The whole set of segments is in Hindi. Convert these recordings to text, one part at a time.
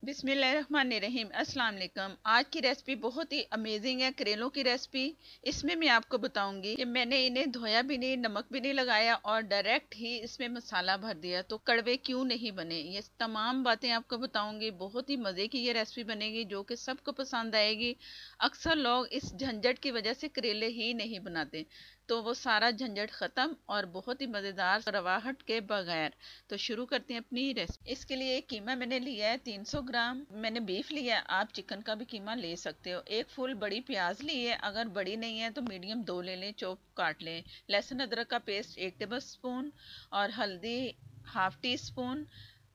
बिस्मिल्लाहिर्रहमानिर्रहीम। अस्सलाम वालेकुम। आज की रेसिपी बहुत ही अमेजिंग है, करेलों की रेसिपी। इसमें मैं आपको बताऊंगी कि मैंने इन्हें धोया भी नहीं, नमक भी नहीं लगाया और डायरेक्ट ही इसमें मसाला भर दिया तो कड़वे क्यों नहीं बने। ये तमाम बातें आपको बताऊंगी। बहुत ही मज़े की ये रेसिपी बनेगी जो कि सबको पसंद आएगी। अक्सर लोग इस झंझट की वजह से करेले ही नहीं बनाते, तो वो सारा झंझट ख़त्म और बहुत ही मज़ेदार रवाहट के बगैर। तो शुरू करते हैं अपनी रेसिपी। इसके लिए कीमा मैंने लिया है 300 ग्राम। मैंने बीफ लिया है, आप चिकन का भी कीमा ले सकते हो। एक फुल बड़ी प्याज ली है, अगर बड़ी नहीं है तो मीडियम दो ले लें, चॉप काट लें। लहसुन अदरक का पेस्ट 1 टेबल स्पून और हल्दी हाफ टी स्पून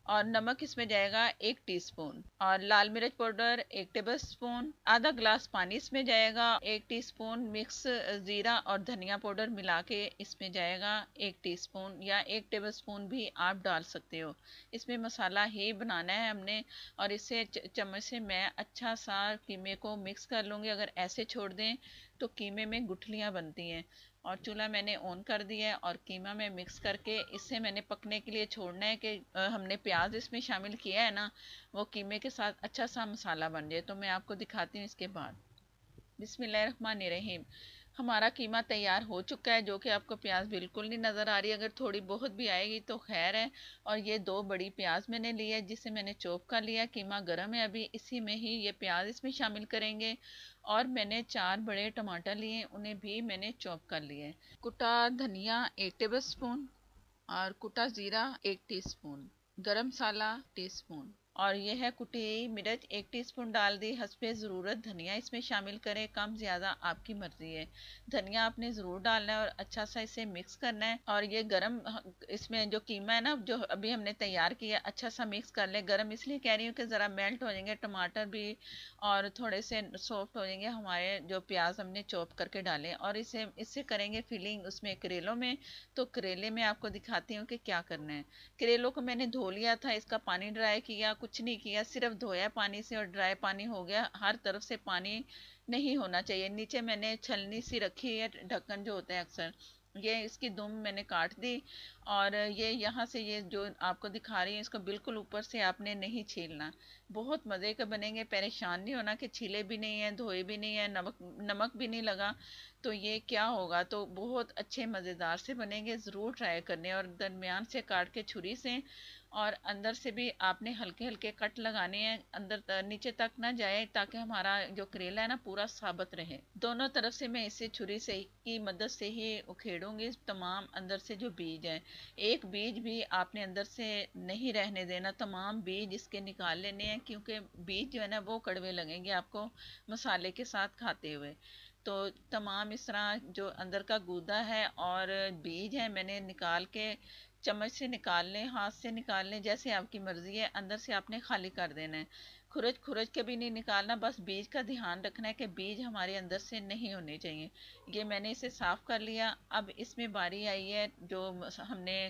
और नमक इसमें जाएगा 1 टीस्पून और लाल मिर्च पाउडर 1 टेबल स्पून। आधा ग्लास पानी इसमें जाएगा। 1 टीस्पून मिक्स जीरा और धनिया पाउडर मिला के इसमें जाएगा 1 टीस्पून या 1 टेबल स्पून भी आप डाल सकते हो। इसमें मसाला ही बनाना है हमने और इसे चम्मच से मैं अच्छा सा कीमे को मिक्स कर लूँगी। अगर ऐसे छोड़ दें तो कीमे में गुठलियाँ बनती हैं। और चूल्हा मैंने ऑन कर दिया है और कीमा में मिक्स करके इसे मैंने पकने के लिए छोड़ना है कि हमने प्याज इसमें शामिल किया है ना, वो कीमे के साथ अच्छा सा मसाला बन जाए। तो मैं आपको दिखाती हूँ इसके बाद। बिस्मिल्लाहिर्रहमानिर्रहीम। हमारा कीमा तैयार हो चुका है, जो कि आपको प्याज बिल्कुल नहीं नज़र आ रही। अगर थोड़ी बहुत भी आएगी तो खैर है। और ये दो बड़ी प्याज मैंने ली है जिसे मैंने चॉप कर लिया। कीमा गर्म है अभी, इसी में ही ये प्याज इसमें शामिल करेंगे। और मैंने 4 बड़े टमाटर लिए, उन्हें भी मैंने चॉप कर लिए। कुटा धनिया 1 टेबल स्पून और कुटा ज़ीरा 1 टीस्पून, गरम मसाला टीस्पून और यह है कुटी मिर्च 1 टीस्पून डाल दी हस्बे ज़रूरत। धनिया इसमें शामिल करें, कम ज़्यादा आपकी मर्ज़ी है। धनिया आपने ज़रूर डालना है और अच्छा सा इसे मिक्स करना है। और ये गरम, इसमें जो कीमा है ना जो अभी हमने तैयार किया, अच्छा सा मिक्स कर लें। गरम इसलिए कह रही हूँ कि ज़रा मेल्ट हो जाएंगे टमाटर भी और थोड़े से सॉफ्ट हो जाएंगे हमारे जो प्याज हमने चॉप करके डालें। और इससे करेंगे फिलिंग उसमें करेलों में। तो करेले में आपको दिखाती हूँ कि क्या करना है। करेलों को मैंने धो लिया था, इसका पानी ड्राई किया, कुछ नहीं किया, सिर्फ धोया पानी से और ड्राई पानी हो गया। हर तरफ से पानी नहीं होना चाहिए। नीचे मैंने छलनी सी रखी है, ढक्कन जो होता है अक्सर, ये इसकी दुम मैंने काट दी। और ये यहाँ से ये जो आपको दिखा रही है इसको बिल्कुल ऊपर से आपने नहीं छीलना। बहुत मज़े के बनेंगे, परेशान नहीं होना कि छीले भी नहीं है, धोए भी नहीं है, नमक नमक भी नहीं लगा तो ये क्या होगा। तो बहुत अच्छे मज़ेदार से बनेंगे, ज़रूर ट्राई करने। और दरमियान से काट के छुरी से और अंदर से भी आपने हल्के हल्के कट लगाने हैं, अंदर नीचे तक ना जाए ताकि हमारा जो करेला है ना पूरा साबित रहे। दोनों तरफ से मैं इसे छुरी से की मदद से ही उखेड़ूंगी तमाम अंदर से जो बीज है। एक बीज भी आपने अंदर से नहीं रहने देना, तमाम बीज इसके निकाल लेने हैं क्योंकि बीज जो है ना वो कड़वे लगेंगे आपको मसाले के साथ खाते हुए। तो तमाम इस तरह जो अंदर का गूदा है और बीज है मैंने निकाल के चम्मच से निकाल लें, हाथ से निकाल लें, जैसे आपकी मर्ज़ी है। अंदर से आपने खाली कर देना है, खुरच खुरच के भी नहीं निकालना। बस बीज का ध्यान रखना है कि बीज हमारे अंदर से नहीं होने चाहिए। ये मैंने इसे साफ़ कर लिया। अब इसमें बारी आई है जो हमने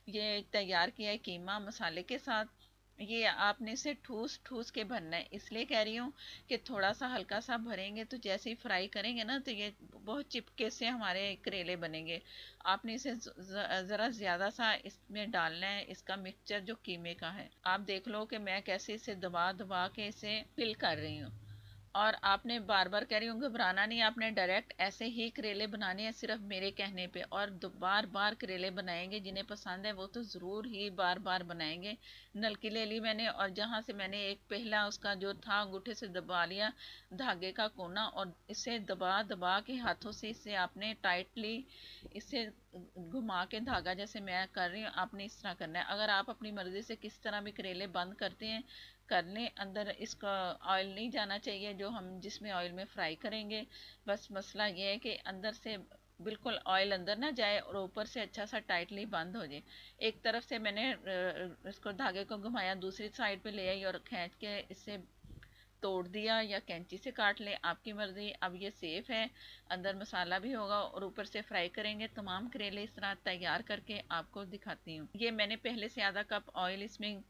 ये तैयार किया है कीमा मसाले के साथ। ये आपने इसे ठूस ठूस के भरना है, इसलिए कह रही हूँ कि थोड़ा सा हल्का सा भरेंगे तो जैसे ही फ्राई करेंगे ना तो ये बहुत चिपके से हमारे करेले बनेंगे। आपने इसे ज़रा ज़्यादा सा इसमें डालना है, इसका मिक्सचर जो कीमे का है। आप देख लो कि मैं कैसे इसे दबा दबा के इसे फिल कर रही हूँ। और आपने बार बार कह रही हूँ घबराना नहीं, आपने डायरेक्ट ऐसे ही करेले बनाने हैं सिर्फ मेरे कहने पे। और बार बार करेले बनाएंगे, जिन्हें पसंद है वो तो ज़रूर ही बार बार बनाएंगे। नलकी ले ली मैंने और जहाँ से मैंने एक पहला उसका जो था अंगूठे से दबा लिया धागे का कोना और इसे दबा दबा के हाथों से इसे आपने टाइटली इसे घुमा के धागा जैसे मैं कर रही हूँ आपने इस तरह करना है। अगर आप अपनी मर्ज़ी से किस तरह भी करेले बंद करते हैं कर लें, अंदर इसका ऑयल नहीं जाना चाहिए जो हम जिसमें ऑयल में फ्राई करेंगे। बस मसला ये है कि अंदर से बिल्कुल ऑयल अंदर ना जाए और ऊपर से अच्छा सा टाइटली बंद हो जाए। एक तरफ से मैंने इसको धागे को घुमाया, दूसरी साइड पे ले आई और खींच के इससे तोड़ दिया या कैंची से काट लें, आपकी मर्ज़ी। अब ये सेफ़ है, अंदर मसाला भी होगा और ऊपर से फ्राई करेंगे। तमाम करेले इस तरह तैयार करके आपको दिखाती हूँ। ये मैंने पहले से आधा कप ऑयल इसमें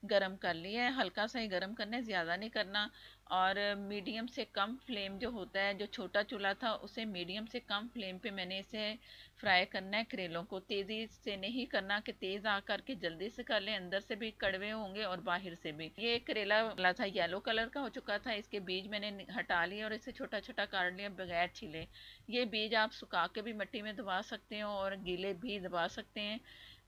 गरम कर लिया है। हल्का सा ही गरम करना है, ज़्यादा नहीं करना। और मीडियम से कम फ्लेम जो होता है, जो छोटा चूल्हा था उसे मीडियम से कम फ्लेम पे मैंने इसे फ्राई करना है। करेलों को तेज़ी से नहीं करना कि तेज़ आ करके जल्दी से कर लें, अंदर से भी कड़वे होंगे और बाहर से भी। ये करेला वाला था, येलो कलर का हो चुका था, इसके बीज मैंने हटा लिए और इसे छोटा छोटा काट लिया बगैर छिले। ये बीज आप सुखा के भी मिट्टी में दबा सकते हो और गीले भी दबा सकते हैं।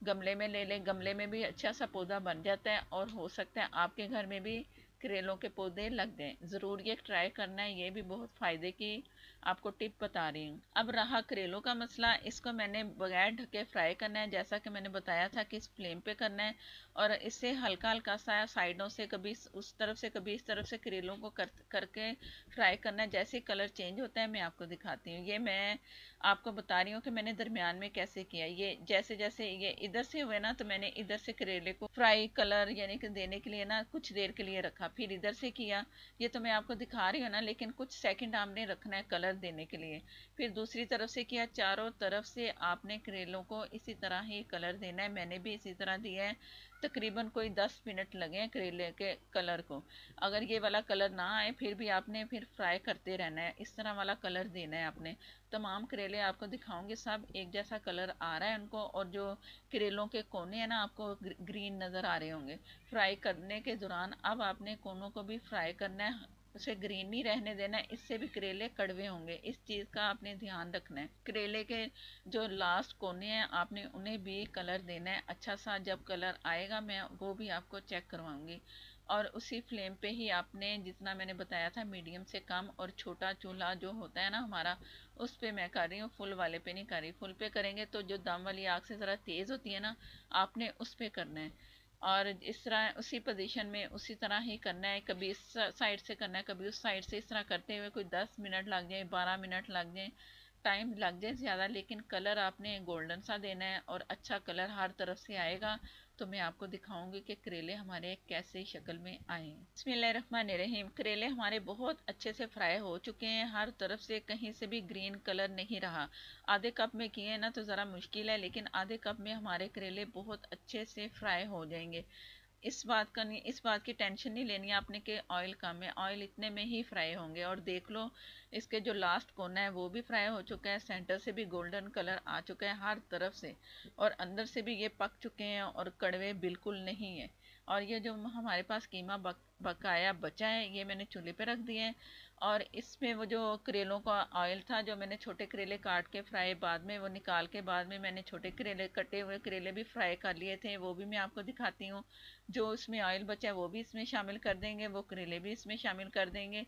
गमले में ले लें, गमले में भी अच्छा सा पौधा बन जाता है और हो सकता है आपके घर में भी करेलों के पौधे लग जाएं। ज़रूर ये ट्राई करना है, ये भी बहुत फ़ायदे की आपको टिप बता रही हूँ। अब रहा करेलों का मसला, इसको मैंने बगैर ढके फ्राई करना है, जैसा कि मैंने बताया था कि इस फ्लेम पे करना है। और इससे हल्का हल्का सा साइडों से कभी उस तरफ से कभी इस तरफ से करेलों को करके फ्राई करना है। जैसे कलर चेंज होता है मैं आपको दिखाती हूँ। ये मैं आपको बता रही हूँ कि मैंने दरमियान में कैसे किया। ये जैसे जैसे ये इधर से हुए ना, तो मैंने इधर से करेले को फ्राई कलर यानी कि देने के लिए ना कुछ देर के लिए रखा, फिर इधर से किया। ये तो मैं आपको दिखा रही हूँ ना, लेकिन कुछ सेकंड आपने रखना है कलर देने के लिए। फिर दूसरी तरफ से किया, चारों तरफ से आपने करेलों को इसी तरह ही कलर देना है। मैंने भी इसी तरह दिया है। तकरीबन कोई 10 मिनट लगे हैं करेले के कलर को। अगर ये वाला कलर ना आए फिर भी आपने फिर फ्राई करते रहना है, इस तरह वाला कलर देना है आपने। तमाम करेले आपको दिखाऊंगी, सब एक जैसा कलर आ रहा है उनको। और जो करेलों के कोने हैं ना, आपको ग्रीन नज़र आ रहे होंगे। फ्राई करने के दौरान अब आपने कोनों को भी फ्राई करना है, उसे ग्रीन नहीं रहने देना है, इससे भी करेले कड़वे होंगे। इस चीज़ का आपने ध्यान रखना है। करेले के जो लास्ट कोने हैं आपने उन्हें भी कलर देना है अच्छा सा। जब कलर आएगा मैं वो भी आपको चेक करवाऊंगी। और उसी फ्लेम पे ही आपने, जितना मैंने बताया था, मीडियम से कम। और छोटा चूल्हा जो होता है ना हमारा, उस पे मैं कर रही हूँ, फुल वाले पे नहीं कर रही। फुल पे करेंगे तो जो दम वाली आग से ज़रा तेज़ होती है ना, आपने उस पे करना है। और इस तरह उसी पोजीशन में उसी तरह ही करना है। कभी इस साइड से करना है, कभी उस साइड से। इस तरह करते हुए कोई 10 मिनट लग जाए, 12 मिनट लग जाए, टाइम लग जाए ज़्यादा, लेकिन कलर आपने गोल्डन सा देना है और अच्छा कलर हर तरफ से आएगा। तो मैं आपको दिखाऊंगी कि करेले हमारे कैसे शक्ल में आए हैं। बिस्मिल्लाहिर्रहमानिर्रहीम। करेले हमारे बहुत अच्छे से फ्राई हो चुके हैं, हर तरफ से कहीं से भी ग्रीन कलर नहीं रहा। आधे कप में किए ना तो ज़रा मुश्किल है, लेकिन आधे कप में हमारे करेले बहुत अच्छे से फ्राई हो जाएंगे। इस बात की टेंशन नहीं लेनी है आपने कि ऑयल कम है, ऑयल इतने में ही फ्राई होंगे। और देख लो, इसके जो लास्ट कोना है वो भी फ्राई हो चुका है, सेंटर से भी गोल्डन कलर आ चुका है हर तरफ से, और अंदर से भी ये पक चुके हैं और कड़वे बिल्कुल नहीं है। और ये जो हमारे पास कीमा बकाया बचा है, ये मैंने चूल्हे पे रख दिए हैं। और इसमें वो जो करेलों का ऑयल था, जो मैंने छोटे करेले काट के फ्राई बाद में वो निकाल के बाद में मैंने छोटे करेले, कटे हुए करेले भी फ्राई कर लिए थे, वो भी मैं आपको दिखाती हूँ। जो इसमें ऑयल बचा है वो भी इसमें शामिल कर देंगे, वो करेले भी इसमें शामिल कर देंगे।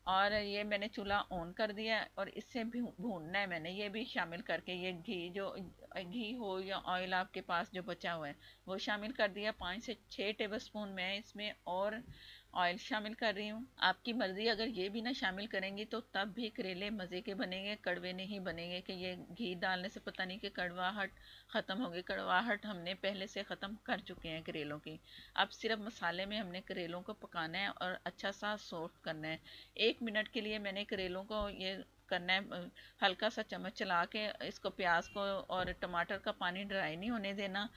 और ये मैंने चूल्हा ऑन कर दिया है और इससे भी भूनना है मैंने, ये भी शामिल करके। ये घी, जो घी हो या ऑयल आपके पास जो बचा हुआ है, वो शामिल कर दिया। 5 से 6 टेबल स्पून मैं इसमें और ऑयल शामिल कर रही हूँ। आपकी मर्ज़ी, अगर ये भी ना शामिल करेंगी तो तब भी करेले मज़े के बनेंगे, कड़वे नहीं बनेंगे कि ये घी डालने से पता नहीं कि कड़वाहट ख़त्म होगी। कड़वाहट हमने पहले से ख़त्म कर चुके हैं करेलों की। अब सिर्फ मसाले में हमने करेलों को पकाना है और अच्छा सा सॉफ्ट करना है। 1 मिनट के लिए मैंने करेलों को ये करना है, हल्का सा चम्मच चला के इसको, प्याज को और टमाटर का पानी ड्राई नहीं होने देना।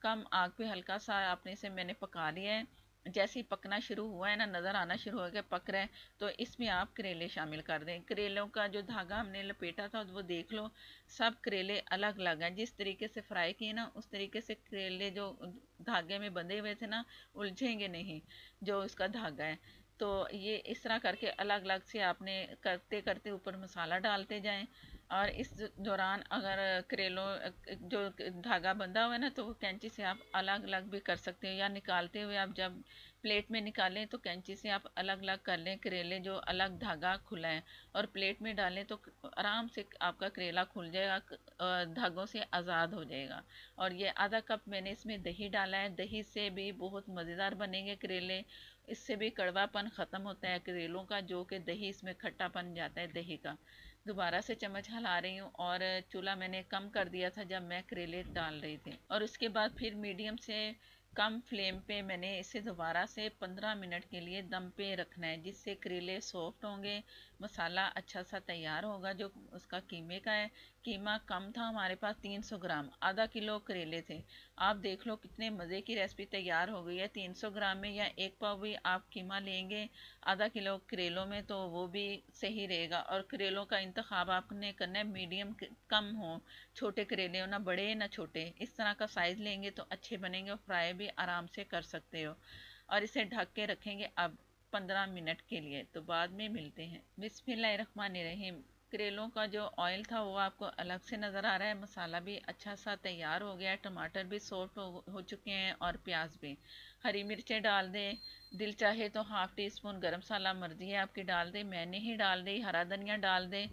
कम आग पे हल्का सा आपने इसे मैंने पका लिया है। जैसे ही पकना शुरू हुआ है ना, नज़र आना शुरू हो गया पक रहा है, तो इसमें आप करेले शामिल कर दें। करेलों का जो धागा हमने लपेटा था वो देख लो, सब करेले अलग अलग हैं। जिस तरीके से फ्राई किए ना, उस तरीके से करेले जो धागे में बंधे हुए थे ना, उलझेंगे नहीं जो इसका धागा है। तो ये इस तरह करके अलग अलग से आपने करते करते ऊपर मसाला डालते जाएं। और इस दौरान अगर करेलों जो धागा बंधा हुआ है ना, तो वो कैंची से आप अलग अलग भी कर सकते हो, या निकालते हुए आप जब प्लेट में निकालें तो कैंची से आप अलग अलग कर लें करेले जो अलग धागा खुला है, और प्लेट में डालें तो आराम से आपका करेला खुल जाएगा, धागों से आज़ाद हो जाएगा। और ये आधा कप मैंने इसमें दही डाला है, दही से भी बहुत मज़ेदार बनेंगे करेले। इससे भी कड़वापन ख़त्म होता है करेलों का, जो कि दही इसमें खट्टापन जाता है दही का। दोबारा से चम्मच हिला रही हूँ, और चूल्हा मैंने कम कर दिया था जब मैं करेले डाल रही थी। और उसके बाद फिर मीडियम से कम फ्लेम पे मैंने इसे दोबारा से 15 मिनट के लिए दम पे रखना है, जिससे करेले सॉफ्ट होंगे, मसाला अच्छा सा तैयार होगा जो उसका कीमे का है। कीमा कम था हमारे पास 300 ग्राम, आधा किलो करेले थे। आप देख लो कितने मज़े की रेसिपी तैयार हो गई है। 300 ग्राम में या एक पाव भी आप कीमा लेंगे आधा किलो करेलों में तो वो भी सही रहेगा। और करेलों का इंतखाब आपने करना है मीडियम कम हो, छोटे करेले हो, ना बड़े ना छोटे, इस तरह का साइज़ लेंगे तो अच्छे बनेंगे और फ्राई भी आराम से कर सकते हो। और इसे ढक के रखेंगे अब 15 मिनट के लिए, तो बाद में मिलते हैं। बिस्मिल्लाहिर्रहमानिर्रहीम। करेलों का जो ऑयल था वो आपको अलग से नज़र आ रहा है। मसाला भी अच्छा सा तैयार हो गया है, टमाटर भी सॉफ्ट हो चुके हैं और प्याज भी। हरी मिर्चें डाल दें, दिल चाहे तो हाफ़ टी स्पून गरम मसाला, मर्जी है आपकी डाल दें, मैंने ही डाल दी। हरा धनिया डाल दें।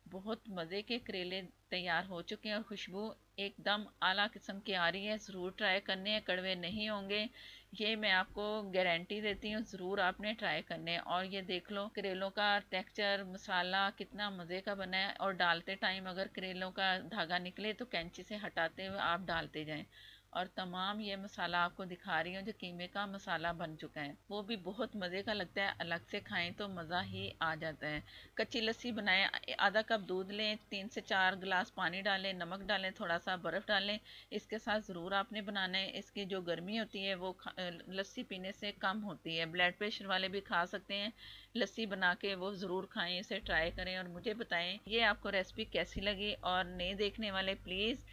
बहुत मज़े के करेले तैयार हो चुके हैं और खुशबू एकदम आला किस्म की आ रही है। ज़रूर ट्राई करने हैं, कड़वे नहीं होंगे, ये मैं आपको गारंटी देती हूँ। ज़रूर आपने ट्राई करने हैं। और ये देख लो करेलों का टेक्सचर, मसाला कितना मज़े का बना है। और डालते टाइम अगर करेलों का धागा निकले तो कैंची से हटाते हुए आप डालते जाएं। और तमाम ये मसाला आपको दिखा रही हूँ जो कीमे का मसाला बन चुका है, वो भी बहुत मज़े का लगता है। अलग से खाएं तो मज़ा ही आ जाता है। कच्ची लस्सी बनाएं, आधा कप दूध लें, 3 से 4 गिलास पानी डालें, नमक डालें, थोड़ा सा बर्फ़ डालें। इसके साथ ज़रूर आपने बनाना है। इसकी जो गर्मी होती है वो लस्सी पीने से कम होती है। ब्लड प्रेशर वाले भी खा सकते हैं लस्सी बना के, वो ज़रूर खाएं, इसे ट्राई करें और मुझे बताएं ये आपको रेसिपी कैसी लगी। और नए देखने वाले प्लीज़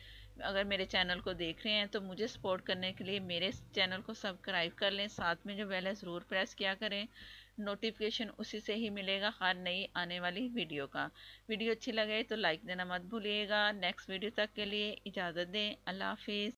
अगर मेरे चैनल को देख रहे हैं तो मुझे सपोर्ट करने के लिए मेरे चैनल को सब्सक्राइब कर लें, साथ में जो बेल है ज़रूर प्रेस किया करें। नोटिफिकेशन उसी से ही मिलेगा हर नई आने वाली वीडियो का। वीडियो अच्छी लगे तो लाइक देना मत भूलिएगा। नेक्स्ट वीडियो तक के लिए इजाज़त दें। अल्लाह हाफिज़।